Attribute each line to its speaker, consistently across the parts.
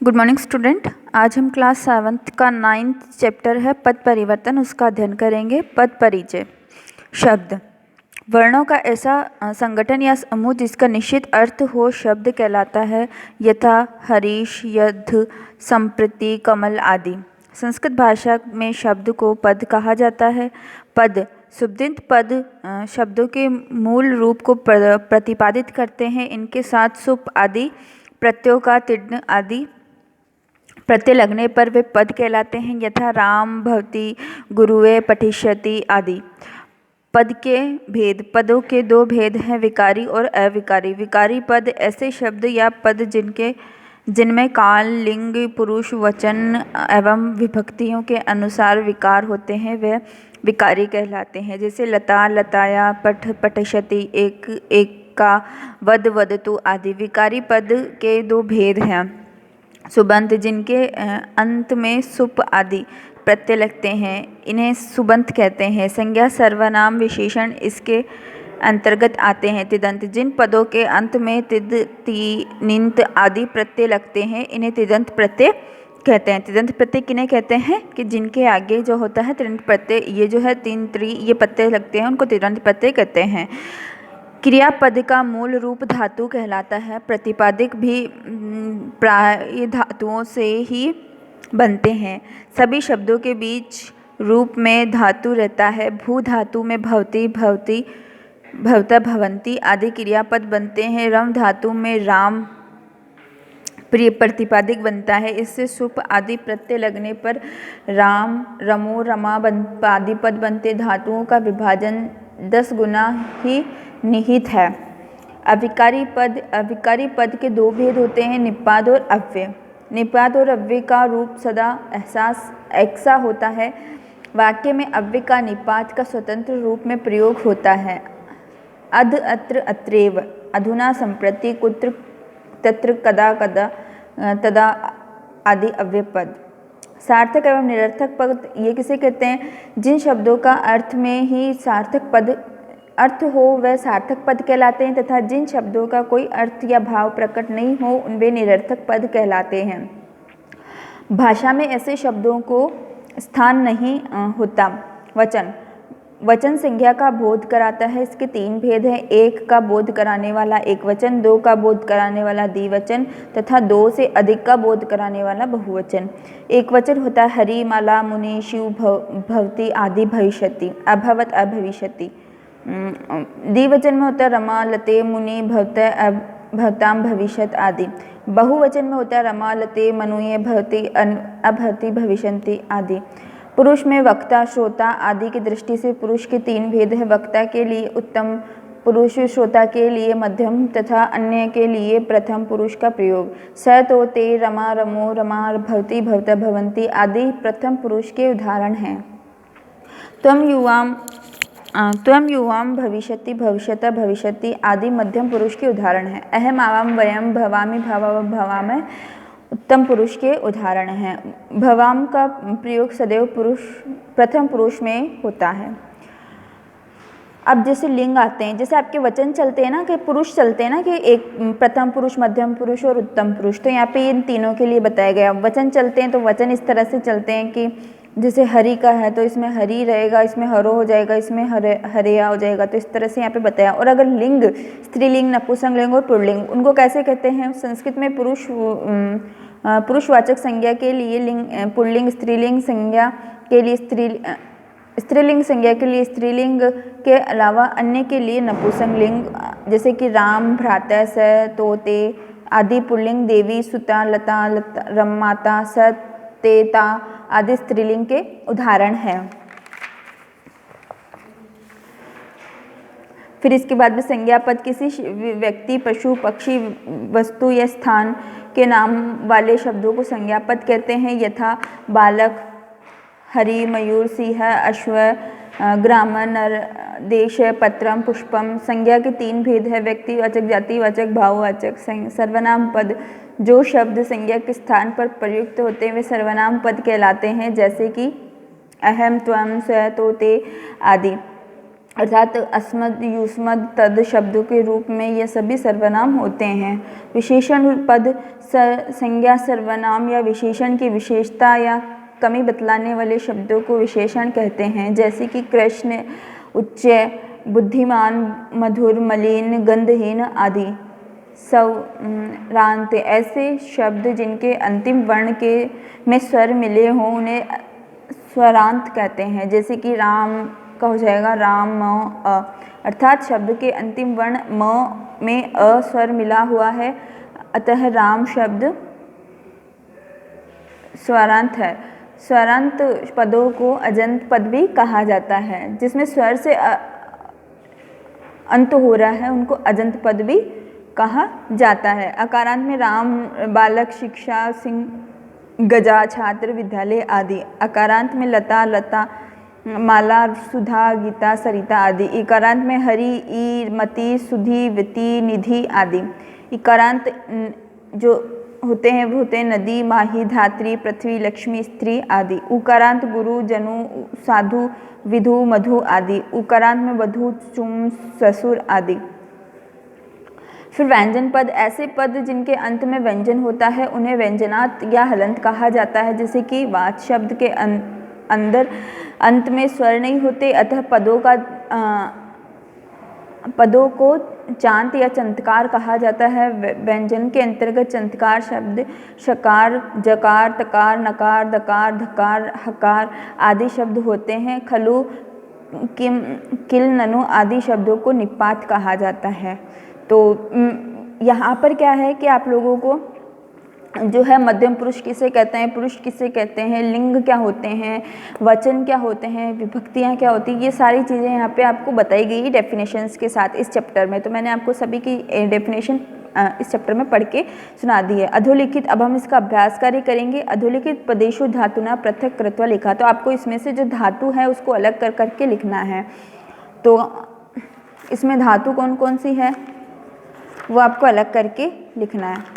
Speaker 1: Good morning student. आज हम class 7th का 9th चैप्टर है पद परिवर्तन, उसका अध्ययन करेंगे। पद परिचय। शब्द वर्णों का ऐसा संगठन या समूह जिसका निश्चित अर्थ हो शब्द कहलाता है, यथा हरीश, यद्ध, संप्रति, कमल आदि। संस्कृत भाषा में शब्द को पद कहा जाता है। पद शुभदिंत पद शब्दों के मूल रूप को प्रतिपादित करते हैं। इनके साथ सुप आदि प्रत्ययों का तिड्न आदि प्रत्यय लगने पर वे पद कहलाते हैं, यथा राम, भवति, गुरुवे, पठिष्यति आदि। पद के भेद। पदों के दो भेद हैं, विकारी और अविकारी। विकारी पद ऐसे शब्द या पद जिनमें काल, लिंग, पुरुष, वचन एवं विभक्तियों के अनुसार विकार होते हैं, वे विकारी कहलाते हैं। जैसे लता, लताया, पठ, पठिष्यति, एक, एका, वद, वदतु आदि। विकारी पद के दो भेद हैं, सुबंत जिनके अंत में सुप आदि प्रत्यय लगते हैं, इन्हें सुबंत कहते हैं। संज्ञा, सर्वनाम, विशेषण इसके अंतर्गत आते हैं। तिदंत जिन पदों के अंत में तिद, ती, निंत आदि प्रत्यय लगते हैं, इन्हें तिदंत प्रत्यय कहते हैं। तिदंत प्रत्यय किन्हें कहते हैं कि जिनके आगे जो होता है तिदंत प्रत्यय, ये जो है तीन, त्री, ये प्रत्यय लगते हैं, उनको तिदंत प्रत्यय कहते हैं। क्रियापद का मूल रूप धातु कहलाता है। प्रतिपादिक भी प्राय धातुओं से ही बनते हैं। सभी शब्दों के बीच रूप में धातु रहता है। भू धातु में भवति, भवती, भवता, भवंती आदि क्रियापद बनते हैं। रम धातु में राम प्रतिपादिक बनता है। इससे सुप आदि प्रत्यय लगने पर राम, रमो, रमा आदि पद बनते। धातुओं का विभाजन 10 गुना ही निहित है। अविकारी पद के दो भेद होते हैं, निपात और अव्यय। निपात और अव्यय का रूप सदा ऐसा होता है। वाक्य में अव्यय का निपात का स्वतंत्र रूप में प्रयोग होता है। अध, अत्र, अत्रैव, अधुना, संप्रति, कुत्र, तत्र, कदा, कदा, तदा आदि अव्यय पद। सार्थक एवं निरर्थक पद ये किसे कहते हैं? जिन शब्दों का अर्थ में ही सार्थक पद अर्थ हो वह सार्थक पद कहलाते हैं, तथा जिन शब्दों का कोई अर्थ या भाव प्रकट नहीं हो वे निरर्थक पद कहलाते हैं। भाषा में ऐसे शब्दों को स्थान नहीं होता। वचन संज्ञा का बोध कराता है। इसके 3 भेद हैं, एक का बोध कराने वाला एकवचन, 2 का बोध कराने वाला द्विवचन तथा 2 से अधिक का बोध कराने वाला बहुवचन। एकवचन होता है हरि, माला, मुनि, शिव, भवति आदि, भविष्यति, अभवत, अभविष्यति। द्विवचन में होता है रमा, लते, मुनि, भवताम, भविष्यत आदि। बहुवचन में होता है रमा, लते, मनुये, भवति, अभवति, भविष्यन्ति आदि। पुरुष में वक्ता, श्रोता आदि की दृष्टि से पुरुष के 3 भेद हैं। वक्ता के लिए उत्तम पुरुष, श्रोता के लिए मध्यम तथा अन्य के लिए प्रथम पुरुष का प्रयोग। स, तो, ते, रमा, रमो, रमा, भवति, भवता, भवन्ति आदि प्रथम पुरुष के उदाहरण हैं। त्वं, युवाम, भविष्यति, भविष्यता, भविष्यति आदि मध्यम पुरुष के उदाहरण हैं। अहम, आवाम, वयम, भवामि, भवामः उत्तम पुरुष के उदाहरण हैं। भवाम का प्रयोग सदैव प्रथम पुरुष में होता है। अब जैसे लिंग आते हैं, जैसे आपके वचन चलते हैं ना कि पुरुष चलते हैं ना कि एक प्रथम पुरुष, मध्यम पुरुष और उत्तम पुरुष, तो यहाँ पे इन तीनों के लिए बताया गया। वचन चलते हैं तो वचन इस तरह से चलते हैं कि जैसे हरि का है तो इसमें हरि रहेगा, इसमें हरो हो जाएगा, इसमें हरेया हो जाएगा, तो इस तरह से यहाँ पे बताया। और अगर लिंग, स्त्रीलिंग, नपुंसकलिंग और पुल्लिंग, उनको कैसे कहते हैं? संस्कृत में पुरुषवाचक संज्ञा के लिए लिंग पुल्लिंग, स्त्रीलिंग संज्ञा के लिए स्त्रीलिंग संज्ञा के लिए स्त्रीलिंग के अलावा अन्य के लिए नपुंसकलिंग, जैसे कि राम, भ्राता, स, तोते आदि पुल्लिंग, देवी, सुता, लता, रमाता, सतेता आदि स्त्रीलिंग के उदाहरण हैं। फिर इसके बाद में संज्ञा पद किसी व्यक्ति, पशु, पक्षी, वस्तु या स्थान के नाम वाले शब्दों को संज्ञा पद कहते हैं, यथा बालक, हरि, मयूर, सिंह, अश्व, ग्राम, नर, देश, पत्रम, पुष्पम। संज्ञा के 3 भेद है, व्यक्तिवाचक, जातिवाचक, भाववाचक। सर्वनाम पद जो शब्द संज्ञा के स्थान पर प्रयुक्त होते हैं वे सर्वनाम पद कहलाते हैं, जैसे कि अहम, त्वं, स, तो, ते आदि। अर्थात अस्मद, युष्मद, तद शब्दों के रूप में ये सभी सर्वनाम होते हैं। विशेषण पद संज्ञा, सर्वनाम या विशेषण की विशेषता या कमी बतलाने वाले शब्दों को विशेषण कहते हैं, जैसे कि कृष्ण, उच्च, बुद्धिमान, मधुर, मलिन, गंधहीन आदि। स्वरांत, ऐसे शब्द जिनके अंतिम वर्ण के में स्वर मिले हों उन्हें स्वरांत कहते हैं, जैसे कि राम का हो जाएगा राम, म, अ, अर्थात शब्द के अंतिम वर्ण म में अ स्वर मिला हुआ है, अतः राम शब्द स्वरांत है। स्वरांत पदों को अजंत पद भी कहा जाता है, जिसमें स्वर से अंत हो रहा है उनको अजंत पद भी कहा जाता है। अकारांत में राम, बालक, शिक्षा, सिंह, गजा, छात्र, विद्यालय आदि। अकारांत में लता, लता, माला, सुधा, गीता, सरिता आदि। इकारांत में हरि, ई, मति, सुधि, विति, निधि आदि। इकारांत जो होते हैं वो होते हैं नदी, माही, धात्री, पृथ्वी, लक्ष्मी, स्त्री आदि। उकारांत गुरु, जनु, साधु, विधु, मधु आदि। उकारांत में वधु, चुम, ससुर आदि। फिर व्यंजन पद, ऐसे पद जिनके अंत में व्यंजन होता है उन्हें व्यंजनात् या हलंत कहा जाता है, जैसे कि वाच शब्द के अंदर अंत में स्वर नहीं होते, अतः पदों को चांत या चंतकार कहा जाता है। व्यंजन के अंतर्गत चंतकार शब्द शकार, जकार, तकार, नकार, दकार, धकार, हकार आदि शब्द होते हैं। खलु, किम, किल, ननु आदि शब्दों को निपात कहा जाता है। तो यहाँ पर क्या है कि आप लोगों को जो है मध्यम पुरुष किसे कहते हैं, पुरुष किसे कहते हैं, लिंग क्या होते हैं, वचन क्या होते हैं, विभक्तियाँ क्या होती हैं, ये सारी चीज़ें यहाँ पे आपको बताई गई डेफिनेशंस के साथ इस चैप्टर में। तो मैंने आपको सभी की डेफिनेशन इस चैप्टर में पढ़ के सुना दी है। अधोलिखित, अब हम इसका अभ्यास कार्य करेंगे। अधोलिखित पदेषु धातुना पृथक कृत्वा लिखा, तो आपको इसमें से जो धातु है उसको अलग कर करके लिखना है। तो इसमें धातु कौन कौन सी है वो आपको अलग करके लिखना है।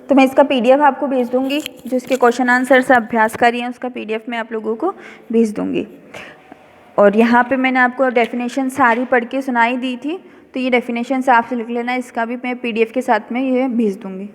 Speaker 1: तो मैं इसका PDF आपको भेज दूंगी, जो इसके क्वेश्चन आंसर से अभ्यास कार्य हैं उसका PDF मैं आप लोगों को भेज दूंगी। और यहाँ पे मैंने आपको डेफिनेशन सारी पढ़ के सुनाई दी थी, तो ये डेफिनेशन आप लिख लेना, इसका भी मैं PDF के साथ में ये भेज दूंगी।